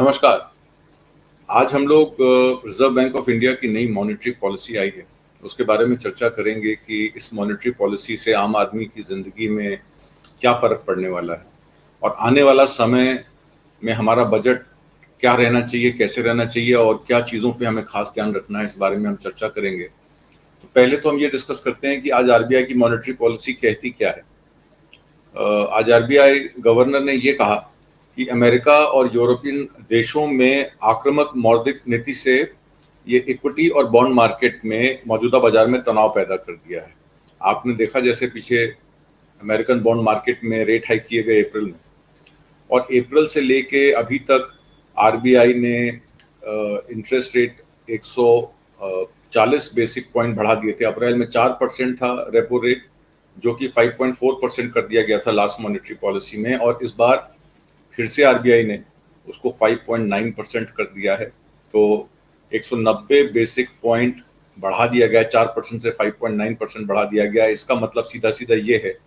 नमस्कार। आज हम लोग रिजर्व बैंक ऑफ इंडिया की नई मॉनेटरी पॉलिसी आई है, उसके बारे में चर्चा करेंगे कि इस मॉनेटरी पॉलिसी से आम आदमी की ज़िंदगी में क्या फ़र्क पड़ने वाला है और आने वाला समय में हमारा बजट क्या रहना चाहिए, कैसे रहना चाहिए और क्या चीज़ों पे हमें ख़ास ध्यान रखना है, इस बारे में हम चर्चा करेंगे। तो पहले तो हम ये डिस्कस करते हैं कि आज आरबीआई की मॉनेटरी पॉलिसी कहती क्या है। आज आरबीआई गवर्नर ने ये कहा कि अमेरिका और यूरोपियन देशों में आक्रामक मौद्रिक नीति से ये इक्विटी और बॉन्ड मार्केट में मौजूदा बाजार में तनाव पैदा कर दिया है। आपने देखा जैसे पीछे अमेरिकन बॉन्ड मार्केट में रेट हाइक किए गए अप्रैल में, और अप्रैल से लेके अभी तक आरबीआई ने इंटरेस्ट रेट 140 बेसिक पॉइंट बढ़ा दिए थे। अप्रैल में 4% था रेपो रेट, जो कि 5.4% कर दिया गया था लास्ट मॉनेटरी पॉलिसी में, और इस बार फिर से आरबीआई ने उसको 5.9% कर दिया है। तो 190 बेसिक पॉइंट बढ़ा दिया गया, 4% से 5.9% बढ़ा दिया गया। इसका मतलब सीधा सीधा ये है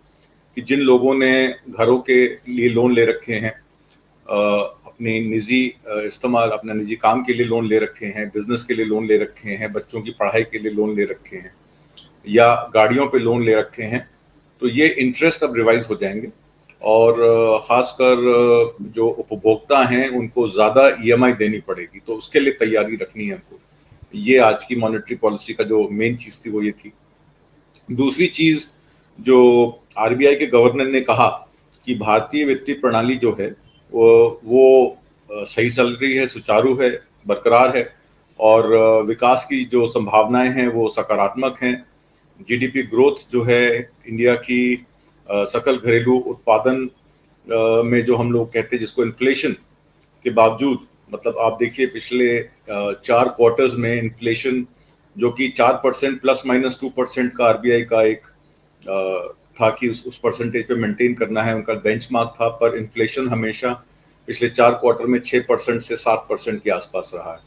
कि जिन लोगों ने घरों के लिए लोन ले रखे हैं, अपने निजी इस्तेमाल, अपने निजी काम के लिए लोन ले रखे हैं, बिजनेस के लिए लोन ले रखे हैं, बच्चों की पढ़ाई के लिए लोन ले रखे हैं या गाड़ियों पे लोन ले रखे हैं, तो ये इंटरेस्ट अब रिवाइज हो जाएंगे। और ख़ासकर जो उपभोक्ता हैं उनको ज़्यादा ईएमआई देनी पड़ेगी, तो उसके लिए तैयारी रखनी है हमको। ये आज की मॉनेटरी पॉलिसी का जो मेन चीज़ थी वो ये थी। दूसरी चीज़ जो आरबीआई के गवर्नर ने कहा कि भारतीय वित्तीय प्रणाली जो है वो सही चल रही है, सुचारू है, बरकरार है, और विकास की जो संभावनाएं हैं वो सकारात्मक हैं। जीडीपी ग्रोथ जो है इंडिया की, सकल घरेलू उत्पादन में जो हम लोग कहते हैं जिसको इन्फ्लेशन के बावजूद, मतलब आप देखिए पिछले 4 क्वार्टर्स में इन्फ्लेशन जो कि 4% ±2% का आरबीआई का एक था कि उस परसेंटेज पे मेंटेन करना है, उनका बेंचमार्क था, पर इन्फ्लेशन हमेशा पिछले 4 क्वार्टर में 6% से 7% के आसपास रहा है।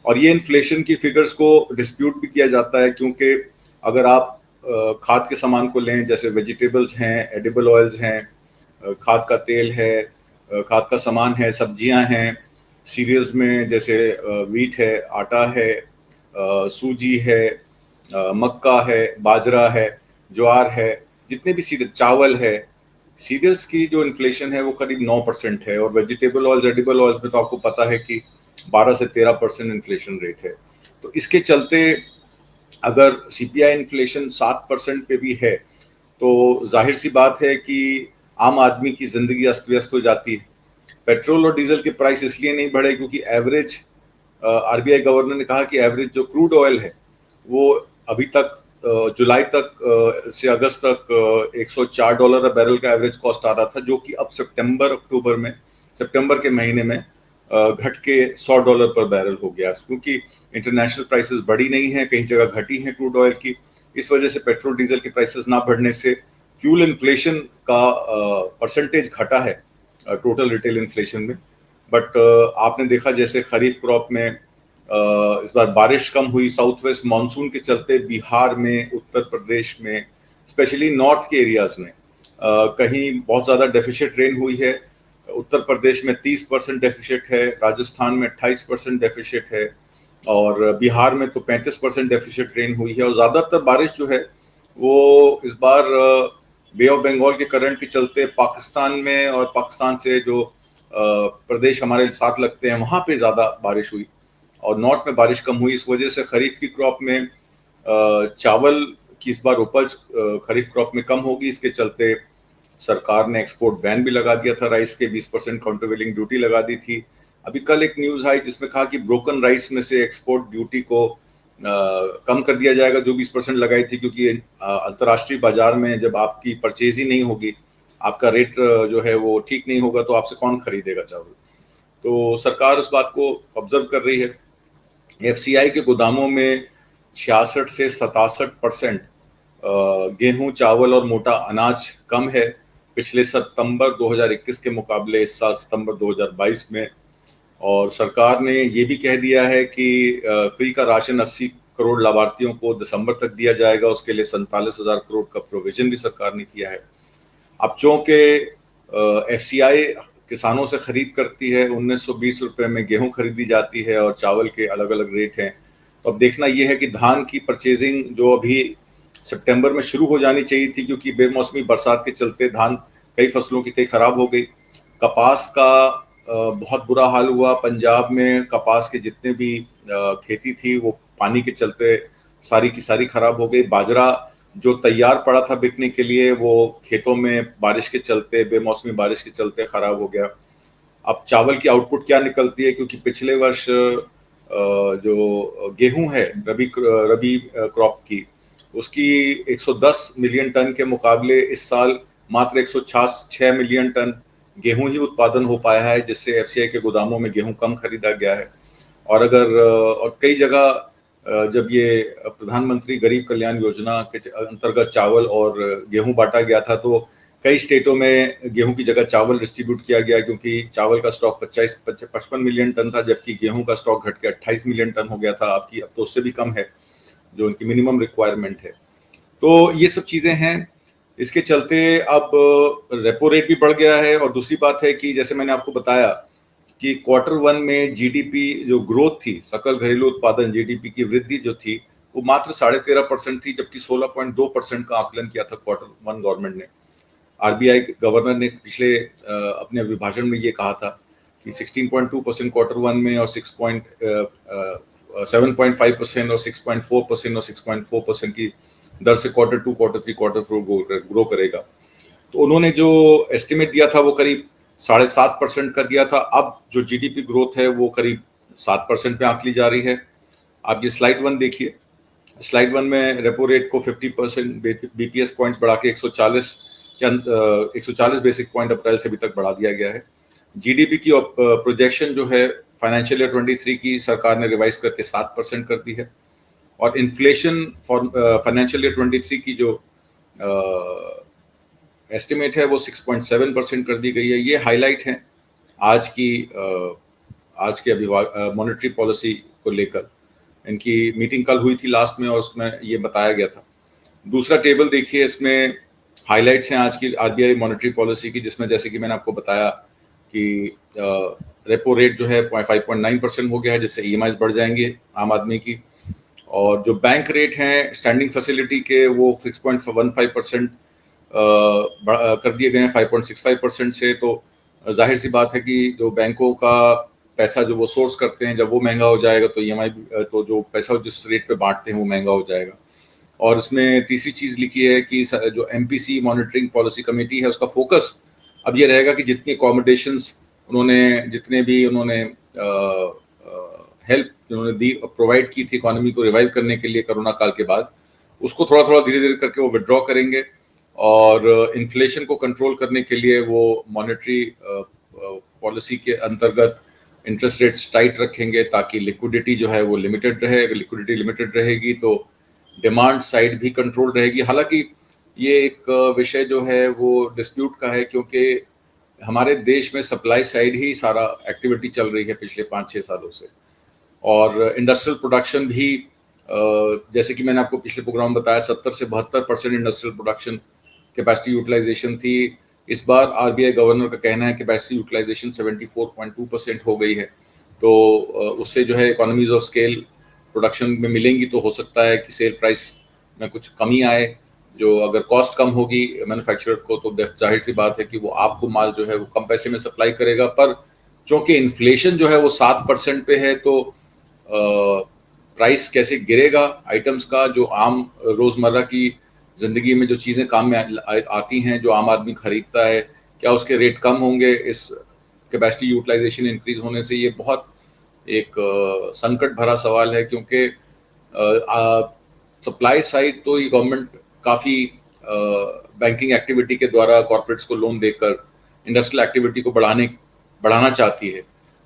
और ये इन्फ्लेशन की फिगर्स को डिस्प्यूट भी किया जाता है, क्योंकि अगर आप खाद के सामान को लें, जैसे वेजिटेबल्स हैं, एडिबल ऑयल्स हैं, खाद का तेल है, खाद का सामान है, सब्जियां हैं, सीरियल्स में जैसे वीट है, आटा है, सूजी है, मक्का है, बाजरा है, ज्वार है, जितने भी सीरियल, चावल है, सीरियल्स की जो इन्फ्लेशन है वो करीब 9% है। और वेजिटेबल ऑयल्स, एडिबल ऑयल्स में तो आपको पता है कि 12 से 13% इन्फ्लेशन रेट है। तो इसके चलते अगर सीपीआई इन्फ्लेशन 7% पे भी है तो जाहिर सी बात है कि आम आदमी की ज़िंदगी अस्त व्यस्त हो जाती है। पेट्रोल और डीजल के प्राइस इसलिए नहीं बढ़े क्योंकि एवरेज, आरबीआई गवर्नर ने कहा कि एवरेज जो क्रूड ऑयल है वो अभी तक जुलाई तक से अगस्त तक $104 बैरल का एवरेज कॉस्ट आ रहा था, जो कि अब सितंबर के महीने में घट के $100 पर बैरल हो गया, क्योंकि इंटरनेशनल प्राइसेस बढ़ी नहीं है, कई जगह घटी हैं क्रूड ऑयल की। इस वजह से पेट्रोल डीजल की प्राइसेस ना बढ़ने से फ्यूल इन्फ्लेशन का परसेंटेज घटा है टोटल रिटेल इन्फ्लेशन में। बट आपने देखा जैसे खरीफ क्रॉप में इस बार बारिश कम हुई, साउथ वेस्ट मानसून के चलते बिहार में, उत्तर प्रदेश में, स्पेशली नॉर्थ के एरियाज में कहीं बहुत ज़्यादा डेफिशिट रेन हुई है। उत्तर प्रदेश में 30% डेफिशिट है, राजस्थान में 28% डेफिशिट है, और बिहार में तो 35% डेफिशिट रेन हुई है। और ज़्यादातर बारिश जो है वो इस बार बे ऑफ बंगाल के करंट के चलते पाकिस्तान में, और पाकिस्तान से जो प्रदेश हमारे साथ लगते हैं वहाँ पे ज़्यादा बारिश हुई, और नॉर्थ में बारिश कम हुई। इस वजह से खरीफ की क्रॉप में चावल की इस बार उपज खरीफ क्रॉप में कम होगी। इसके चलते सरकार ने एक्सपोर्ट बैन भी लगा दिया था, राइस के 20% काउंटरवेलिंग ड्यूटी लगा दी थी। अभी कल एक न्यूज़ आई जिसमें कहा कि ब्रोकन राइस में से एक्सपोर्ट ड्यूटी को कम कर दिया जाएगा, जो 20% लगाई थी, क्योंकि अंतर्राष्ट्रीय बाजार में जब आपकी परचेज ही नहीं होगी, आपका रेट जो है वो ठीक नहीं होगा, तो आपसे कौन खरीदेगा चावल। तो सरकार उस बात को ऑब्जर्व कर रही है। एफसीआई के गोदामों में 66 से 67% गेहूं, चावल और मोटा अनाज कम है पिछले सितंबर 2021 के मुकाबले इस साल सितंबर 2022 में। और सरकार ने ये भी कह दिया है कि फ्री का राशन 80 करोड़ लाभार्थियों को दिसंबर तक दिया जाएगा। उसके लिए 47,000 करोड़ का प्रोविजन भी सरकार ने किया है। अब चूंकि एफसीआई किसानों से खरीद करती है। 1920 रुपये में गेहूं खरीदी जाती है और चावल के अलग अलग रेट हैं। तो अब देखना यह है कि धान की परचेजिंग जो अभी सितंबर में शुरू हो जानी चाहिए थी, क्योंकि बेमौसमी बरसात के चलते धान कई फसलों की कई खराब हो गई। कपास का बहुत बुरा हाल हुआ। पंजाब में कपास के जितने भी खेती थी वो पानी के चलते सारी की सारी खराब हो गई। बाजरा जो तैयार पड़ा था बिकने के लिए वो खेतों में बारिश के चलते, बेमौसमी बारिश के चलते खराब हो गया। अब चावल की आउटपुट क्या निकलती है, क्योंकि पिछले वर्ष जो गेहूं है रबी क्रॉप की, उसकी 110 मिलियन टन के मुकाबले इस साल मात्र 106 मिलियन टन गेहूं ही उत्पादन हो पाया है, जिससे एफसीआई के गोदामों में गेहूं कम खरीदा गया है। और कई जगह जब ये प्रधानमंत्री गरीब कल्याण योजना के अंतर्गत चावल और गेहूं बांटा गया था, तो कई स्टेटों में गेहूं की जगह चावल डिस्ट्रीब्यूट किया गया, क्योंकि चावल का स्टॉक 55 मिलियन टन था, जबकि गेहूं का स्टॉक घट के 28 मिलियन टन हो गया था। अब तो उससे भी कम है जो उनकी मिनिमम रिक्वायरमेंट है। तो ये सब चीजें हैं। इसके चलते अब रेपो रेट भी बढ़ गया है। और दूसरी बात है कि जैसे मैंने आपको बताया कि Q1 में जीडीपी जो ग्रोथ थी, सकल घरेलू उत्पादन जीडीपी की वृद्धि जो थी, वो मात्र 13.5% थी, जबकि 16.2% का आकलन किया था Q1 गवर्नमेंट ने। आरबीआई गवर्नर ने पिछले अपने अभिभाषण में ये कहा था कि 16.2% Q1 में और 7.5% और 6.4% और 6.4% की दर से Q2, Q3, Q4 ग्रो करेगा। तो उन्होंने जो एस्टिमेट दिया था वो करीब 7.5% का दिया था। अब जो जीडीपी ग्रोथ है वो करीब 7% पे आंकली जा रही है। आप ये स्लाइड 1 देखिए। स्लाइड 1 में रेपो रेट को 50% बीपीएस पॉइंट्स बढ़ा के 140 बेसिक पॉइंट अप्रैल से अभी तक बढ़ा दिया गया है। जीडीपी की प्रोजेक्शन जो है फाइनेंशियल ईयर 23 की सरकार ने रिवाइज करके 7% कर दी है। और इन्फ्लेशन फॉर फाइनेंशियल ईयर 23 की जो एस्टिमेट है वो 6.7% कर दी गई है। ये हाईलाइट है आज के मॉनेटरी पॉलिसी को लेकर। इनकी मीटिंग कल हुई थी लास्ट में और उसमें ये बताया गया था। दूसरा टेबल देखिए, इसमें हाइलाइट्स हैं आज की आरबीआई मॉनेटरी पॉलिसी की, जिसमें जैसे कि मैंने आपको बताया कि रेपो रेट जो है 5.9% हो गया है, जिससे ईएमआईज बढ़ जाएंगे आम आदमी की। और जो बैंक रेट हैं स्टैंडिंग फैसिलिटी के, वो 6.15% कर दिए गए हैं 5.65% से। तो जाहिर सी बात है कि जो बैंकों का पैसा जो वो सोर्स करते हैं, जब वो महंगा हो जाएगा तो ईएमआई, तो जो पैसा जिस रेट पे बांटते हैं वो महंगा हो जाएगा। और इसमें तीसरी चीज लिखी है कि जो एमपीसी मॉनिटरिंग पॉलिसी कमेटी है, उसका फोकस अब ये रहेगा कि जितनी अकोमोडेशंस जितने भी उन्होंने हेल्प उन्होंने दी, प्रोवाइड की थी इकोनॉमी को रिवाइव करने के लिए कोरोना काल के बाद, उसको थोड़ा थोड़ा धीरे धीरे करके वो विड्रॉ करेंगे। और इन्फ्लेशन को कंट्रोल करने के लिए वो मॉनेटरी पॉलिसी के अंतर्गत इंटरेस्ट रेट्स टाइट रखेंगे, ताकि लिक्विडिटी जो है वो लिमिटेड रहे। अगर लिक्विडिटी लिमिटेड रहेगी तो डिमांड साइड भी कंट्रोल रहेगी। हालांकि ये एक विषय जो है वो डिस्प्यूट का है, क्योंकि हमारे देश में सप्लाई साइड ही सारा एक्टिविटी चल रही है पिछले 5-6 सालों से। और इंडस्ट्रियल प्रोडक्शन भी जैसे कि मैंने आपको पिछले प्रोग्राम में बताया, 70 से 72% इंडस्ट्रियल प्रोडक्शन कैपेसिटी यूटिलाइजेशन थी। इस बार आरबीआई गवर्नर का कहना है कि कैपेसिटी यूटिलाइजेशन 74.2% हो गई है। तो उससे जो है इकोनॉमीज ऑफ स्केल प्रोडक्शन में मिलेंगी, तो हो सकता है कि सेल प्राइस में कुछ कमी आए। जो अगर कॉस्ट कम होगी मैन्युफैक्चरर को, तो जाहिर सी बात है कि वो आपको माल जो है वो कम पैसे में सप्लाई करेगा। पर चूंकि इन्फ्लेशन जो है वो 7% पे है, तो प्राइस कैसे गिरेगा आइटम्स का, जो आम रोजमर्रा की जिंदगी में जो चीजें काम में आती हैं, जो आम आदमी खरीदता है, क्या उसके रेट कम होंगे इस कैपेसिटी यूटिलाइजेशन इंक्रीज होने से? ये बहुत एक संकट भरा सवाल है, क्योंकि सप्लाई साइड तो ये गवर्नमेंट काफ़ी बैंकिंग एक्टिविटी के द्वारा कॉर्पोरेट्स को लोन देकर इंडस्ट्रियल एक्टिविटी को बढ़ाना चाहती है।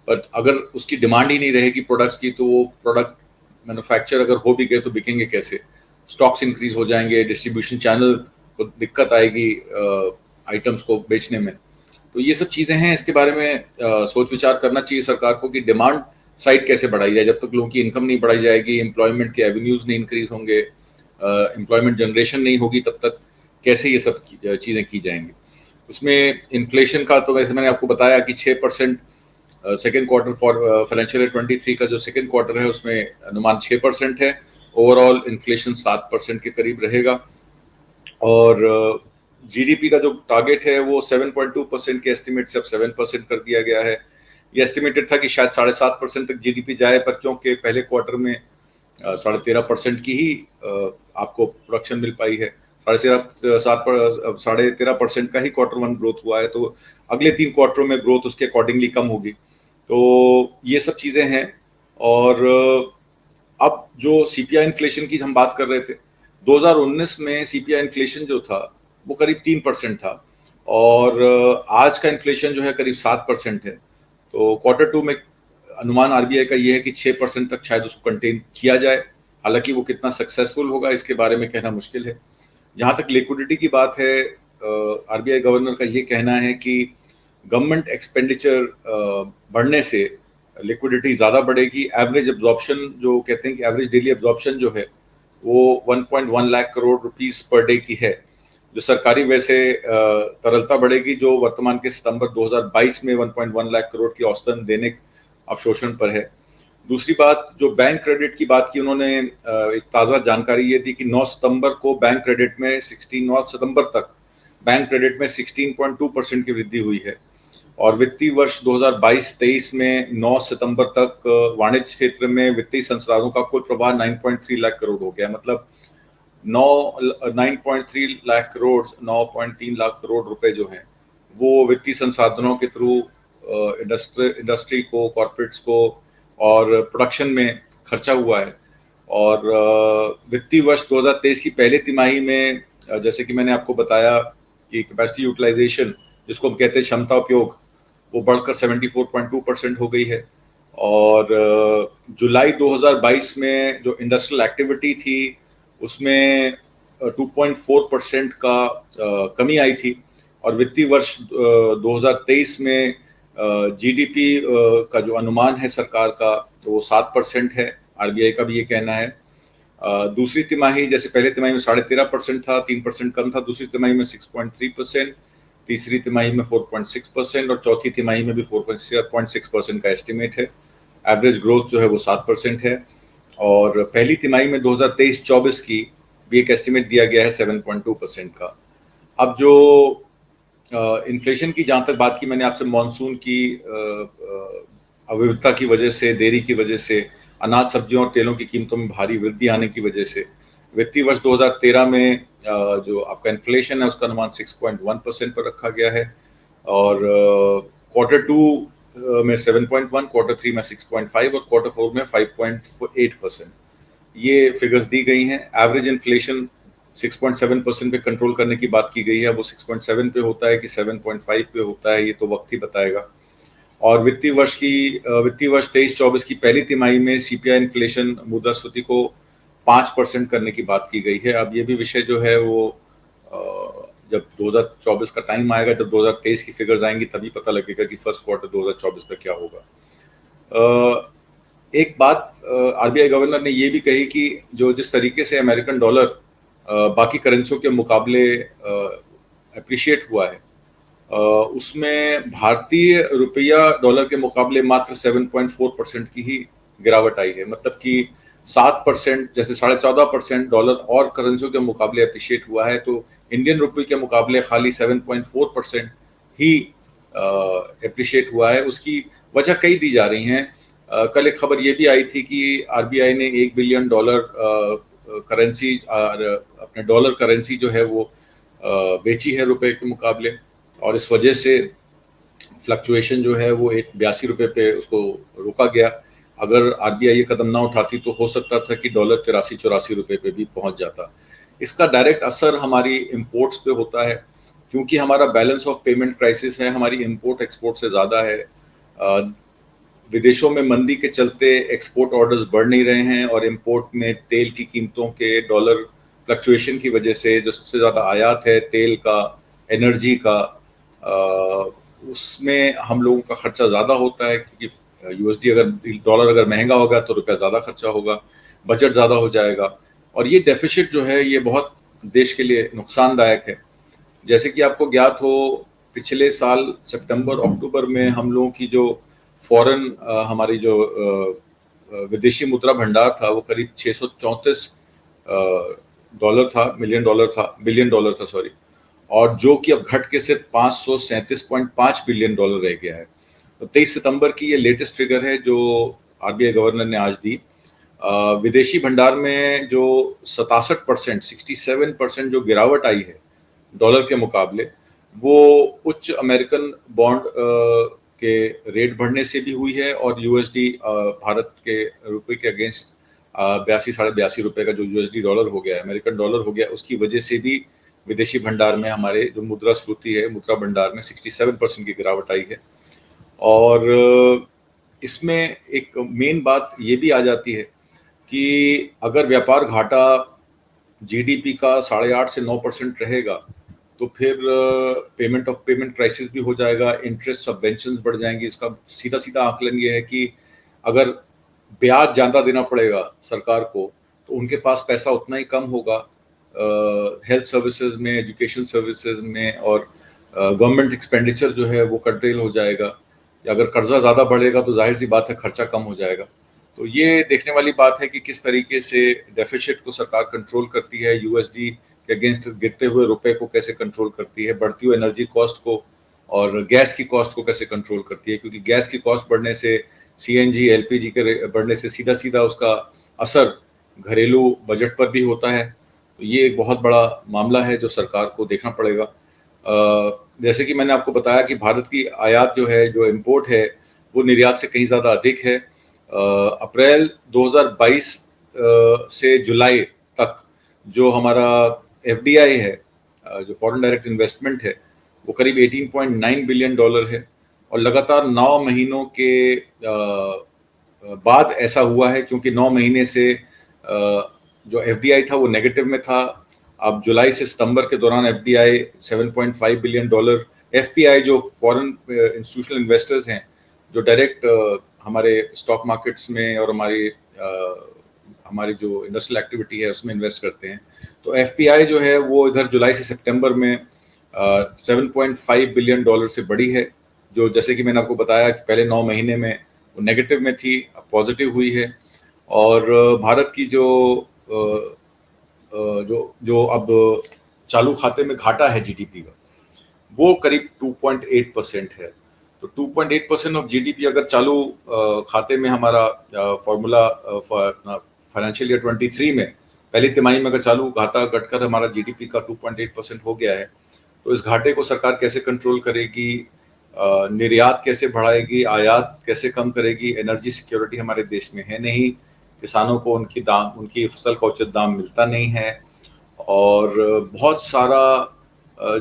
बट अगर उसकी डिमांड ही नहीं रहेगी प्रोडक्ट्स की, तो वो प्रोडक्ट मैन्युफैक्चर अगर हो भी गए तो बिकेंगे कैसे? स्टॉक्स इंक्रीज हो जाएंगे, डिस्ट्रीब्यूशन चैनल को दिक्कत आएगी आइटम्स को बेचने में। तो ये सब चीज़ें हैं, इसके बारे में सोच विचार करना चाहिए सरकार को कि डिमांड साइड कैसे बढ़ाई जाए। जब तक लोगों की इनकम नहीं बढ़ाई जाएगी, एम्प्लॉयमेंट के एवेन्यूज नहीं इंक्रीज होंगे, एम्प्लॉयमेंट जनरेशन नहीं होगी, तब तक कैसे ये सब चीज़ें की जाएंगी। उसमें इन्फ्लेशन का तो वैसे मैंने आपको बताया कि 6% second quarter for financial year 23 का जो सेकेंड क्वार्टर है उसमें अनुमान 6% है। ओवरऑल इन्फ्लेशन 7% के करीब रहेगा और जीडीपी का जो टारगेट है वो 7.2% के एस्टिमेट से अब 7% कर दिया गया है। ये एस्टिमेटेड था कि शायद 7.5% तक जीडीपी जाए, पर क्योंकि पहले क्वार्टर में 13.5% की ही आपको प्रोडक्शन मिल पाई है, 13% का ही क्वार्टर वन ग्रोथ हुआ है, तो अगले 3 क्वार्टरों में ग्रोथ उसके अकॉर्डिंगली कम होगी। तो ये सब चीजें हैं। और अब जो सीपीआई इन्फ्लेशन की हम बात कर रहे थे, 2019 में सीपीआई इन्फ्लेशन जो था वो करीब 3% था और आज का इन्फ्लेशन जो है करीब 7% है। तो क्वार्टर 2 में अनुमान आरबीआई का ये है कि 6% तक शायद उसको कंटेन किया जाए। हालांकि वो कितना सक्सेसफुल होगा इसके बारे में कहना मुश्किल है। जहां तक लिक्विडिटी की बात है, आरबीआई गवर्नर का ये कहना है कि गवर्नमेंट एक्सपेंडिचर बढ़ने से लिक्विडिटी ज़्यादा बढ़ेगी। एवरेज एब्जॉर्प्शन, जो कहते हैं कि एवरेज डेली एब्जॉर्प्शन जो है वो 1.1 lakh crore rupees per day की है। जो सरकारी वैसे तरलता बढ़ेगी, जो वर्तमान के सितंबर 2022 में 1.1 लाख करोड़ की औसतन दैनिक अवशोषण पर है। दूसरी बात, जो बैंक क्रेडिट की बात की उन्होंने, एक ताज़ा जानकारी ये दी कि 9 सितंबर को बैंक क्रेडिट में 9 सितंबर तक बैंक क्रेडिट में 16.2% की वृद्धि हुई है और वित्तीय वर्ष 2022-23 में 9 सितंबर तक वाणिज्य क्षेत्र में वित्तीय संसाधनों का कुल प्रवाह 9.3 लाख करोड़ हो गया। मतलब 9.3 लाख करोड़, 9.3 लाख करोड़ रुपए जो हैं वो वित्तीय संसाधनों के थ्रू इंडस्ट्री को, कॉर्पोरेट्स को और प्रोडक्शन में खर्चा हुआ है। और वित्तीय वर्ष 2023 की पहले तिमाही में, जैसे कि मैंने आपको बताया कि कैपेसिटी यूटिलाइजेशन, जिसको हम कहते हैं क्षमता उपयोग, वो बढ़कर 74.2% हो गई है। और जुलाई 2022 में जो इंडस्ट्रियल एक्टिविटी थी उसमें 2.4% का कमी आई थी और वित्तीय वर्ष 2023 में जीडीपी का जो अनुमान है सरकार का तो वो 7% है। आरबीआई का भी ये कहना है। दूसरी तिमाही, जैसे पहले तिमाही में 13.5% था, 3% कम था, दूसरी तिमाही में 6.3%, तीसरी तिमाही में 4.6% और चौथी तिमाही में भी 4.6% का एस्टिमेट है। एवरेज ग्रोथ जो है वो 7% है और पहली तिमाही में 2023-24 की भी एक एस्टिमेट दिया गया है 7.2% का। अब जो इन्फ्लेशन की जहाँ तक बात की मैंने आपसे, मानसून की अविविधता की वजह से, देरी की वजह से, अनाज, सब्जियों और तेलों की कीमतों में भारी वृद्धि आने की वजह से वित्तीय वर्ष 2013 में जो आपका इन्फ्लेशन है उसका अनुमान 6.1% पर रखा गया है और क्वार्टर 2 में 7.1, क्वार्टर 3 में 6.5 और क्वार्टर 4 में 5.8%। ये फिगर्स दी गई हैं। एवरेज इन्फ्लेशन 6.7% पे कंट्रोल करने की बात की गई है। वो 6.7 पे होता है कि 7.5 पे होता है, ये तो वक्त ही बताएगा। और वित्तीय वर्ष 23-24 की पहली तिमाही में सीपीआई इन्फ्लेशन मुद्रास्फीति को 5% करने की बात की गई है। अब ये भी विषय जो है वो जब 2024 का टाइम आएगा, जब 2023 की फिगर्स आएंगी तभी पता लगेगा कि फर्स्ट क्वार्टर 2024 का क्या होगा। एक बात आरबीआई गवर्नर ने ये भी कही कि जो जिस तरीके से अमेरिकन डॉलर बाकी करेंसियों के मुकाबले अप्रिशिएट हुआ है, उसमें भारतीय रुपया डॉलर के मुकाबले मात्र 7.4% की ही गिरावट आई है। मतलब कि 7%, जैसे 14.5% डॉलर और करेंसियों के मुकाबले अप्रिशिएट हुआ है, तो इंडियन रुपये के मुकाबले खाली 7.4% ही अप्रिशिएट हुआ है। उसकी वजह कई दी जा रही हैं। कल एक खबर ये भी आई थी कि आरबीआई ने $1 बिलियन करेंसी, अपने डॉलर करेंसी जो है वो बेची है रुपए के मुकाबले और इस वजह से फ्लक्चुएशन जो है वो 82 रुपये पे उसको रोका गया। अगर आरबीआई ये कदम ना उठाती तो हो सकता था कि डॉलर 83-84 रुपये पे भी पहुंच जाता। इसका डायरेक्ट असर हमारी इंपोर्ट्स पे होता है, क्योंकि हमारा बैलेंस ऑफ पेमेंट क्राइसिस है, हमारी इंपोर्ट एक्सपोर्ट से ज़्यादा है। विदेशों में मंदी के चलते एक्सपोर्ट ऑर्डर्स बढ़ नहीं रहे हैं और इंपोर्ट में तेल की कीमतों के डॉलर फ्लक्चुएशन की वजह से जो सबसे ज़्यादा आयात है तेल का, एनर्जी का, उसमें हम लोगों का खर्चा ज़्यादा होता है, क्योंकि यूएसडी डॉलर अगर महंगा होगा तो रुपया ज़्यादा खर्चा होगा, बजट ज़्यादा हो जाएगा और ये डेफिसिट जो है ये बहुत देश के लिए नुकसानदायक है। जैसे कि आपको ज्ञात हो, पिछले साल सितंबर अक्टूबर में हम लोगों की जो फॉरेन हमारी जो विदेशी मुद्रा भंडार था वो करीब 634 डॉलर था, बिलियन डॉलर था सॉरी, और जो कि अब घट के सिर्फ 537.5 बिलियन डॉलर रह गया है। तो 23 सितंबर की ये लेटेस्ट फिगर है जो आरबीआई गवर्नर ने आज दी। विदेशी भंडार में जो 67% जो गिरावट आई है डॉलर के मुकाबले, वो उच्च अमेरिकन बॉन्ड के रेट बढ़ने से भी हुई है, और यूएसडी भारत के रुपए के अगेंस्ट 82-82.5 रुपए का जो यूएसडी डॉलर हो गया है, अमेरिकन डॉलर हो गया, उसकी वजह से भी विदेशी भंडार में हमारे जो मुद्रास्फीति है, मुद्रा भंडार में 67% की गिरावट आई है। और इसमें एक मेन बात ये भी आ जाती है कि अगर व्यापार घाटा जीडीपी का 8.5 से 9% रहेगा तो फिर पेमेंट क्राइसिस भी हो जाएगा, इंटरेस्ट सबवेंशंस बढ़ जाएंगी। इसका सीधा सीधा आकलन ये है कि अगर ब्याज ज़्यादा देना पड़ेगा सरकार को तो उनके पास पैसा उतना ही कम होगा हेल्थ सर्विसेज में, एजुकेशन सर्विसेज में, और गवर्नमेंट एक्सपेंडिचर जो है वो कर्टेल हो जाएगा। या अगर कर्जा ज़्यादा बढ़ेगा तो जाहिर सी बात है खर्चा कम हो जाएगा। तो ये देखने वाली बात है कि किस तरीके से डेफिसिट को सरकार कंट्रोल करती है, यूएसडी के अगेंस्ट गिरते हुए रुपए को कैसे कंट्रोल करती है, बढ़ती हुई एनर्जी कॉस्ट को और गैस की कॉस्ट को कैसे कंट्रोल करती है, क्योंकि गैस की कॉस्ट बढ़ने से, सीएनजी एलपीजी के बढ़ने से सीधा सीधा उसका असर घरेलू बजट पर भी होता है। तो ये एक बहुत बड़ा मामला है जो सरकार को देखना पड़ेगा। जैसे कि मैंने आपको बताया कि भारत की आयात जो है, जो इम्पोर्ट है, वो निर्यात से कहीं ज़्यादा अधिक है। अप्रैल 2022 से जुलाई तक जो हमारा एफडीआई है, जो फॉरेन डायरेक्ट इन्वेस्टमेंट है, वो करीब 18.9 बिलियन डॉलर है। और लगातार 9 महीनों के बाद ऐसा हुआ है, क्योंकि 9 महीने से जो एफडीआई था वो नेगेटिव में था। अब जुलाई से सितंबर के दौरान एफडीआई 7.5 बिलियन डॉलर, एफपीआई जो फॉरेन इंस्टीट्यूशनल इन्वेस्टर्स हैं जो डायरेक्ट हमारे स्टॉक मार्केट्स में और हमारी जो इंडस्ट्रियल एक्टिविटी है उसमें इन्वेस्ट करते हैं, तो एफपीआई जो है वो इधर जुलाई से सितंबर में 7.5 बिलियन डॉलर से बढ़ी है, जो जैसे कि मैंने आपको बताया कि पहले 9 महीने में वो नेगेटिव में थी, अब पॉजिटिव हुई है। और भारत की जो जो अब चालू खाते में घाटा है जीडीपी का, वो करीब 2.8% है। तो 2.8% ऑफ जीडीपी अगर चालू खाते में हमारा फॉर्मूला फाइनेंशियल ईयर 23 में पहली तिमाही में अगर चालू घाटा घटकर हमारा जीडीपी का 2.8% हो गया है, तो इस घाटे को सरकार कैसे कंट्रोल करेगी, निर्यात कैसे बढ़ाएगी, आयात कैसे कम करेगी। एनर्जी सिक्योरिटी हमारे देश में है नहीं, किसानों को उनकी फसल का उचित दाम मिलता नहीं है, और बहुत सारा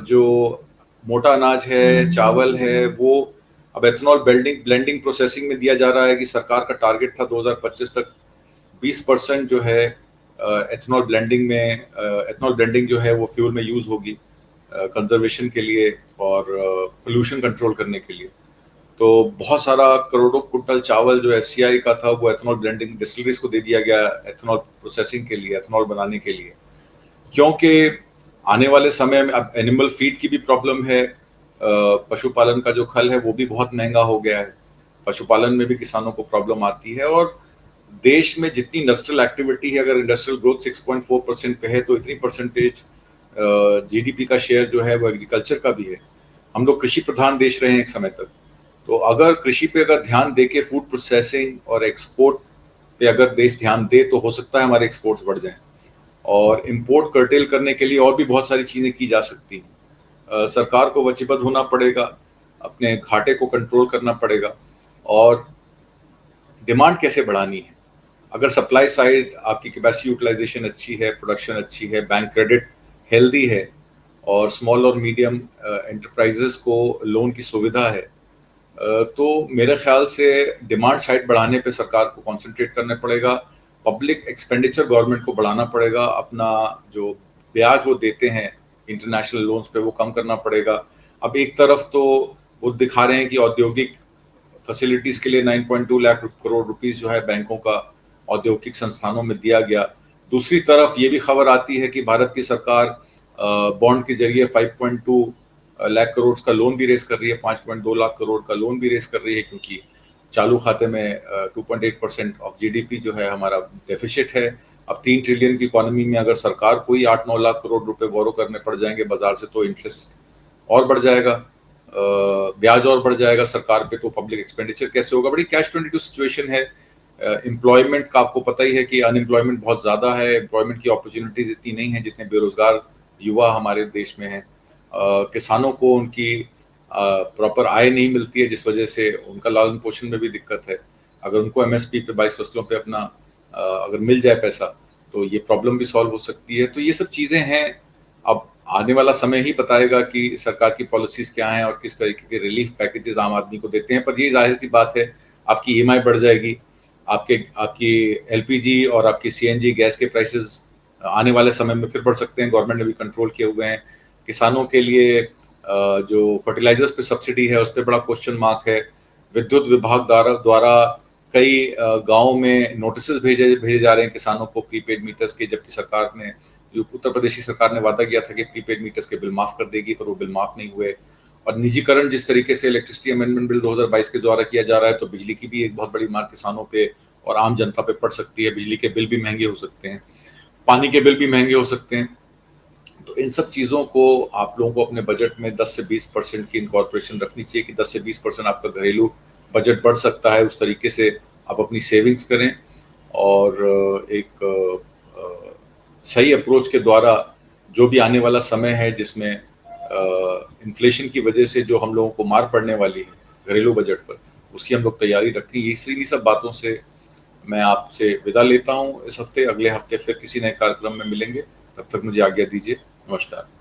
जो मोटा अनाज है, चावल है, वो अब एथेनॉल ब्लेंडिंग प्रोसेसिंग में दिया जा रहा है कि सरकार का टारगेट था 2025 तक 20% जो है एथेनॉल ब्लेंडिंग जो है वो फ्यूल में यूज होगी कंजर्वेशन के लिए और पोल्यूशन कंट्रोल करने के लिए। तो बहुत सारा करोड़ों कुंटल चावल जो एफसीआई का था वो एथेनॉल ब्लेंडिंग डिस्टिलरीज को दे दिया गया एथेनॉल प्रोसेसिंग के लिए, एथेनॉल बनाने के लिए, क्योंकि आने वाले समय में अब एनिमल फीड की भी प्रॉब्लम है। पशुपालन का जो खल है वो भी बहुत महंगा हो गया है, पशुपालन में भी किसानों को प्रॉब्लम आती है। और देश में जितनी इंडस्ट्रियल एक्टिविटी है, अगर इंडस्ट्रियल ग्रोथ 6.4% पे है, तो इतनी परसेंटेज जीडीपी का शेयर जो है वो एग्रीकल्चर का भी है। हम लोग कृषि प्रधान देश रहे हैं एक समय तक, तो अगर कृषि पे अगर ध्यान दे के फूड प्रोसेसिंग और एक्सपोर्ट पे अगर देश ध्यान दे तो हो सकता है हमारे एक्सपोर्ट्स बढ़ जाएं। और इम्पोर्ट कर्टेल करने के लिए और भी बहुत सारी चीज़ें की जा सकती हैं। सरकार को वचीबद्ध होना पड़ेगा, अपने घाटे को कंट्रोल करना पड़ेगा, और डिमांड कैसे बढ़ानी है। अगर सप्लाई साइड आपकी कैपेसिटी यूटिलाइजेशन अच्छी है, प्रोडक्शन अच्छी है, बैंक क्रेडिट हेल्दी है, और स्मॉल और मीडियम एंटरप्राइजेस को लोन की सुविधा है, तो मेरे ख्याल से डिमांड साइड बढ़ाने पे सरकार को कंसंट्रेट करना पड़ेगा। पब्लिक एक्सपेंडिचर गवर्नमेंट को बढ़ाना पड़ेगा, अपना जो ब्याज वो देते हैं इंटरनेशनल लोन्स पे वो कम करना पड़ेगा। अब एक तरफ तो वो दिखा रहे हैं कि औद्योगिक फैसिलिटीज के लिए 9.2 लाख करोड़ रुपीस जो है बैंकों का औद्योगिक संस्थानों में दिया गया। दूसरी तरफ ये भी खबर आती है कि भारत की सरकार बॉन्ड के जरिए 5.2 लाख करोड़ का लोन भी रेस कर रही है, 5.2 लाख करोड़ का लोन भी रेस कर रही है, क्योंकि चालू खाते में 2.8% ऑफ जीडीपी जो है हमारा डेफिसिट है। अब 3 ट्रिलियन की इकोनॉमी में अगर सरकार को ही 8-9 लाख करोड़ रुपए बोरो करने पड़ जाएंगे बाजार से, तो इंटरेस्ट और बढ़ जाएगा, ब्याज और बढ़ जाएगा सरकार पे, तो पब्लिक एक्सपेंडिचर कैसे होगा? बड़ी कैश 22 सिचुएशन है। एम्प्लॉयमेंट का आपको पता ही है कि अनएम्प्लॉयमेंट बहुत ज़्यादा है, एम्प्लॉयमेंट की अपॉर्चुनिटीज इतनी नहीं है जितने बेरोजगार युवा हमारे देश में हैं। किसानों को उनकी प्रॉपर आय नहीं मिलती है, जिस वजह से उनका लालन पोषण में भी दिक्कत है। अगर उनको एमएसपी पे 22 फसलों पे अपना अगर मिल जाए पैसा, तो ये प्रॉब्लम भी सॉल्व हो सकती है। तो ये सब चीज़ें हैं। अब आने वाला समय ही बताएगा कि सरकार की पॉलिसीज क्या हैं और किस तरीके के रिलीफ पैकेजेस आम आदमी को देते हैं। पर ये जाहिर सी बात है, आपकी ईएमआई बढ़ जाएगी, आपकी एलपीजी और आपकी सीएनजी गैस के प्राइसेस आने वाले समय में फिर बढ़ सकते हैं। गवर्नमेंट ने भी कंट्रोल किए हुए हैं। किसानों के लिए जो फर्टिलाइजर्स पे सब्सिडी है उस पर बड़ा क्वेश्चन मार्क है। विद्युत विभाग द्वारा कई गाँव में नोटिस भेजे जा रहे हैं किसानों को प्रीपेड मीटर्स के, जबकि सरकार ने, उत्तर प्रदेश की सरकार ने वादा किया था कि प्रीपेड मीटर्स के बिल माफ कर देगी, पर वो बिल माफ नहीं हुए। और निजीकरण जिस तरीके से इलेक्ट्रिसिटी अमेंडमेंट बिल 2022 के द्वारा किया जा रहा है, तो बिजली की भी एक बहुत बड़ी मार किसानों पे और आम जनता पे पड़ सकती है। बिजली के बिल भी महंगे हो सकते हैं, पानी के बिल भी महंगे हो सकते हैं। तो इन सब चीज़ों को आप लोगों को अपने बजट में 10 से 20% की इनकॉर्पोरेशन रखनी चाहिए कि 10 से 20% आपका घरेलू बजट बढ़ सकता है। उस तरीके से आप अपनी सेविंग्स करें और एक सही अप्रोच के द्वारा जो भी आने वाला समय है जिसमें इन्फ्लेशन की वजह से जो हम लोगों को मार पड़ने वाली है घरेलू बजट पर, उसकी हम लोग तैयारी रखें। इसी सब बातों से मैं आपसे विदा लेता हूं इस हफ्ते। अगले हफ्ते फिर किसी नए कार्यक्रम में मिलेंगे, तब तक मुझे आज्ञा दीजिए। नमस्कार।